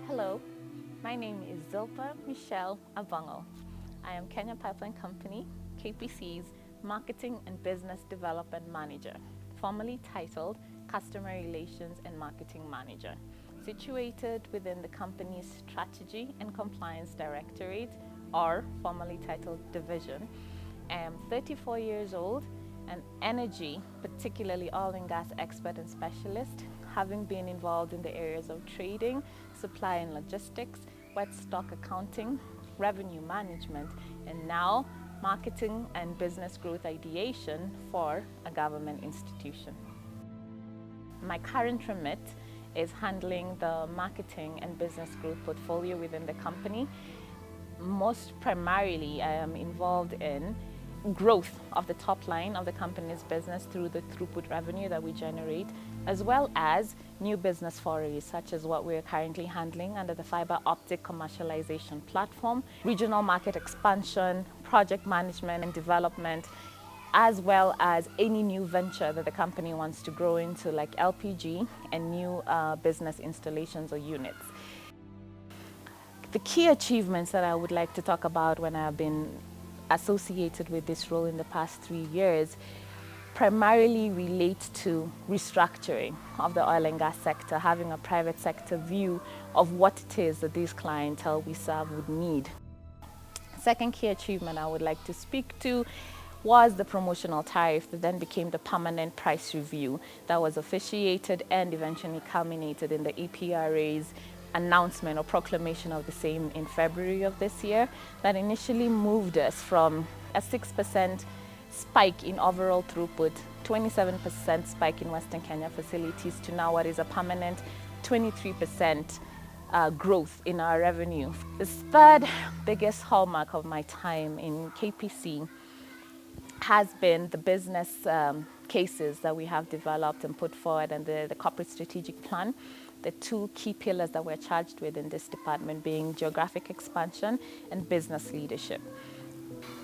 Hello, my name is Zilpa Michelle Abong'o. I am Kenya Pipeline Company, KPC's Marketing and Business Development Manager, formerly titled Customer Relations and Marketing Manager, situated within the company's Strategy and Compliance Directorate, or formerly titled Division. I am 34 years old, an energy, particularly oil and gas expert and specialist, having been involved in the areas of trading, supply and logistics, wet stock accounting, revenue management, and now marketing and business growth ideation for a government institution. My current remit is handling the marketing and business growth portfolio within the company. Most primarily, I am involved in growth of the top line of the company's business through the throughput revenue that we generate, as well as new business forays, such as what we're currently handling under the fiber optic commercialization platform, regional market expansion, project management and development, as well as any new venture that the company wants to grow into, like LPG and new business installations or units. The key achievements that I would like to talk about when I've been associated with this role in the past 3 years primarily relate to restructuring of the oil and gas sector, having a private sector view of what it is that these clientele we serve would need. Second key achievement I would like to speak to was the promotional tariff that then became the permanent price review that was officiated and eventually culminated in the EPRA's announcement or proclamation of the same in February of this year, that initially moved us from a 6% spike in overall throughput, 27% spike in Western Kenya facilities, to now what is a permanent 23% growth in our revenue. The third biggest hallmark of my time in KPC has been the business cases that we have developed and put forward, and the corporate strategic plan. The two key pillars that we're charged with in this department being geographic expansion and business leadership.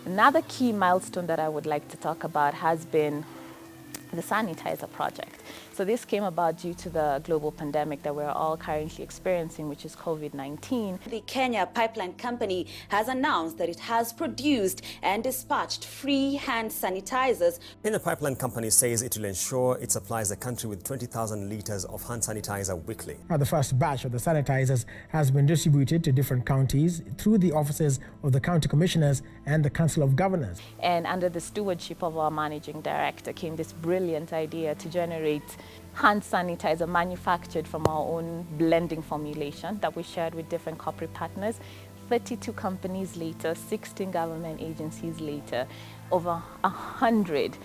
Another key milestone that I would like to talk about has been the sanitizer project. So this came about due to the global pandemic that we're all currently experiencing, which is COVID-19. The Kenya Pipeline Company has announced that it has produced and dispatched free hand sanitizers. Kenya Pipeline Company says it will ensure it supplies the country with 20,000 litres of hand sanitizer weekly. The first batch of the sanitizers has been distributed to different counties through the offices of the county commissioners and the council of governors. And under the stewardship of our managing director came this brilliant idea to generate hand sanitizer manufactured from our own blending formulation that we shared with different corporate partners. 32 companies later, 16 government agencies later, over 100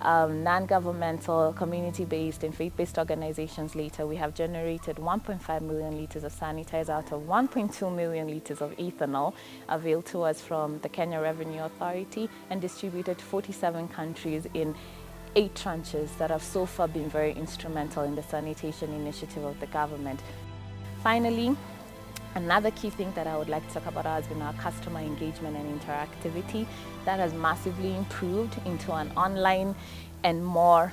non-governmental, community-based and faith-based organizations later, we have generated 1.5 million litres of sanitizer out of 1.2 million litres of ethanol availed to us from the Kenya Revenue Authority and distributed to 47 countries in 8 tranches that have so far been very instrumental in the sanitation initiative of the government. Finally, another key thing that I would like to talk about has been our customer engagement and interactivity. That has massively improved into an online and more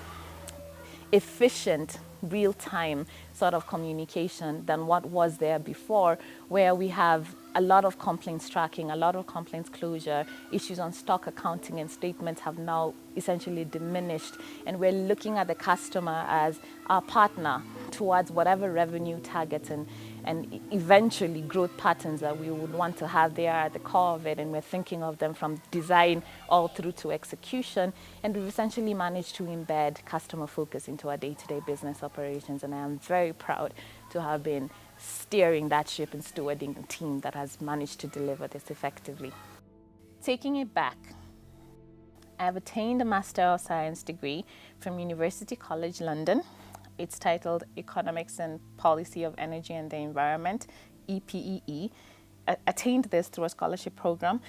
efficient, real-time sort of communication than what was there before, where we have a lot of complaints tracking, a lot of complaints closure, issues on stock accounting and statements have now essentially diminished, and we're looking at the customer as our partner towards whatever revenue targets and eventually growth patterns that we would want to have. They are at the core of it, and we're thinking of them from design all through to execution, and we've essentially managed to embed customer focus into our day-to-day business operations, and I am very proud to have been steering that ship and stewarding a team that has managed to deliver this effectively. Taking it back, I have attained a Master of Science degree from University College London. It's titled Economics and Policy of Energy and the Environment, EPEE. I attained this through a scholarship program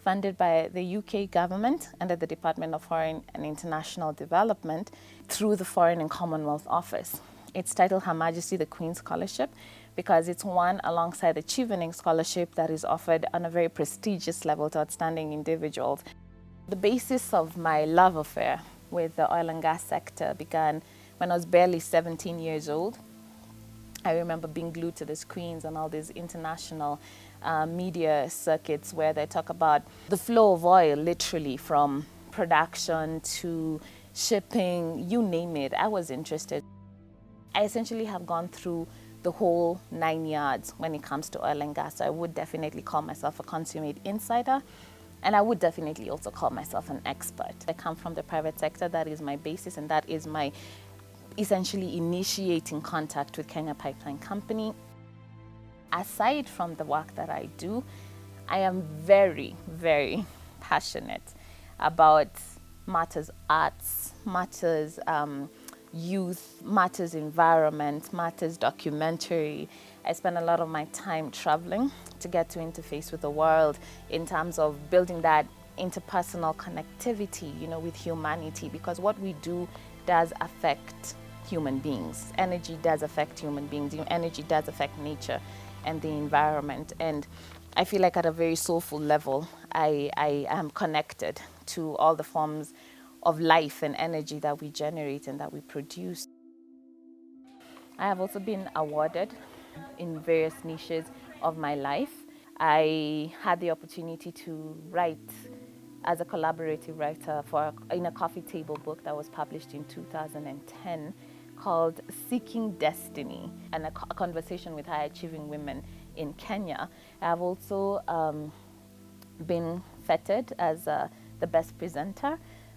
funded by the UK government under the Department of Foreign and International Development through the Foreign and Commonwealth Office. It's titled Her Majesty the Queen Scholarship because it's one alongside the Chevening Scholarship that is offered on a very prestigious level to outstanding individuals. The basis of my love affair with the oil and gas sector began when I was barely 17 years old. I remember being glued to the screens on all these international media circuits where they talk about the flow of oil, literally from production to shipping, you name it. I was interested. I essentially have gone through the whole 9 yards when it comes to oil and gas. So I would definitely call myself a consummate insider, and I would definitely also call myself an expert. I come from the private sector. That is my basis, and that is my essentially initiating contact with Kenya Pipeline Company. Aside from the work that I do, I am very, very passionate about matters arts, matters youth, matters environment, matters documentary. I spend a lot of my time traveling to get to interface with the world in terms of building that interpersonal connectivity, with humanity, because what we do does affect human beings. Energy does affect human beings. Energy does affect nature and the environment. And I feel like at a very soulful level, I am connected to all the forms of life and energy that we generate and that we produce. I have also been awarded in various niches of my life. I had the opportunity to write as a collaborative writer in a coffee table book that was published in 2010 called Seeking Destiny, and a conversation with high-achieving women in Kenya. I've also been feted as the best presenter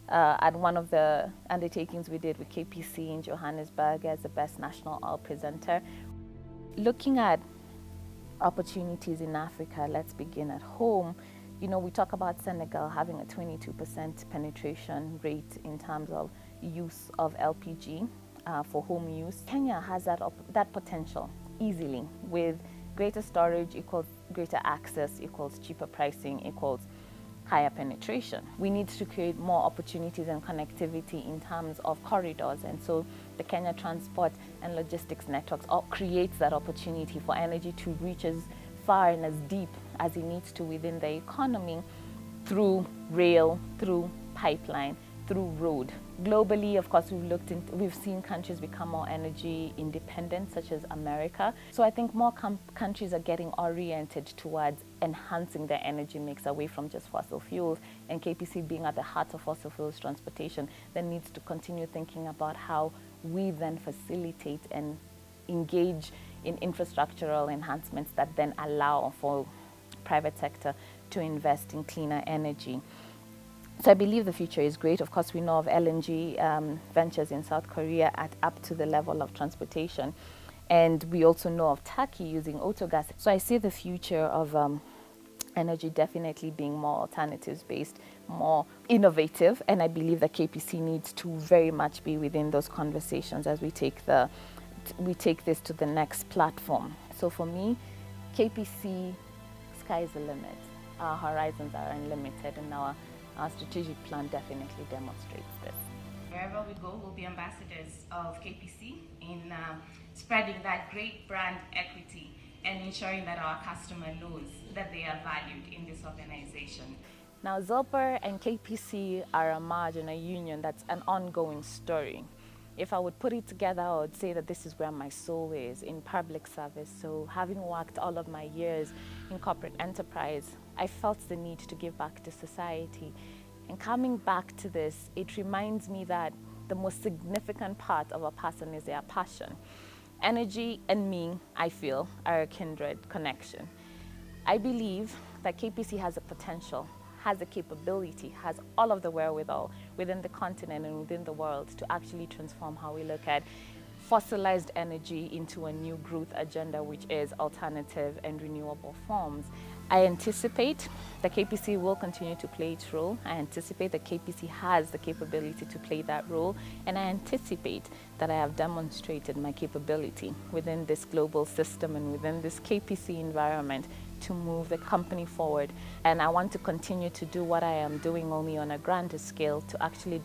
at one of the undertakings we did with KPC in Johannesburg as the best national oil presenter. Looking at opportunities in Africa, let's begin at home. We talk about Senegal having a 22% penetration rate in terms of use of LPG for home use. Kenya has that potential easily, with greater storage equals greater access equals cheaper pricing equals higher penetration. We need to create more opportunities and connectivity in terms of corridors, and so the Kenya Transport and Logistics Networks creates that opportunity for energy to reach as far and as deep as it needs to within the economy through rail, through pipeline, through road. Globally, of course, we've seen countries become more energy independent, such as America. So I think more countries are getting oriented towards enhancing their energy mix away from just fossil fuels. And KPC, being at the heart of fossil fuels transportation, then needs to continue thinking about how we then facilitate and engage in infrastructural enhancements that then allow for private sector to invest in cleaner energy. So I believe the future is great. Of course, we know of LNG ventures in South Korea up to the level of transportation. And we also know of Turkey using autogas. So I see the future of energy definitely being more alternatives-based, more innovative. And I believe that KPC needs to very much be within those conversations as we take this to the next platform. So for me, KPC, sky's the limit. Our horizons are unlimited, and our strategic plan definitely demonstrates this. Wherever we go, we'll be ambassadors of KPC in spreading that great brand equity and ensuring that our customer knows that they are valued in this organization. Now, Zilper and KPC are a merge and a union that's an ongoing story. If I would put it together, I would say that this is where my soul is, in public service. So having worked all of my years in corporate enterprise, I felt the need to give back to society. And coming back to this, it reminds me that the most significant part of a person is their passion. Energy and me, I feel, are a kindred connection. I believe that KPC has a potential, has the capability, has all of the wherewithal within the continent and within the world to actually transform how we look at fossilized energy into a new growth agenda, which is alternative and renewable forms. I anticipate that KPC will continue to play its role. I anticipate that KPC has the capability to play that role. And I anticipate that I have demonstrated my capability within this global system and within this KPC environment to move the company forward. And I want to continue to do what I am doing, only on a grander scale, to actually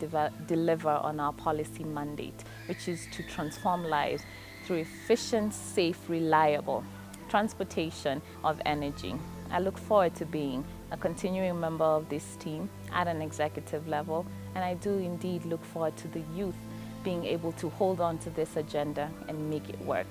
deliver on our policy mandate, which is to transform lives through efficient, safe, reliable transportation of energy. I look forward to being a continuing member of this team at an executive level, and I do indeed look forward to the youth being able to hold on to this agenda and make it work.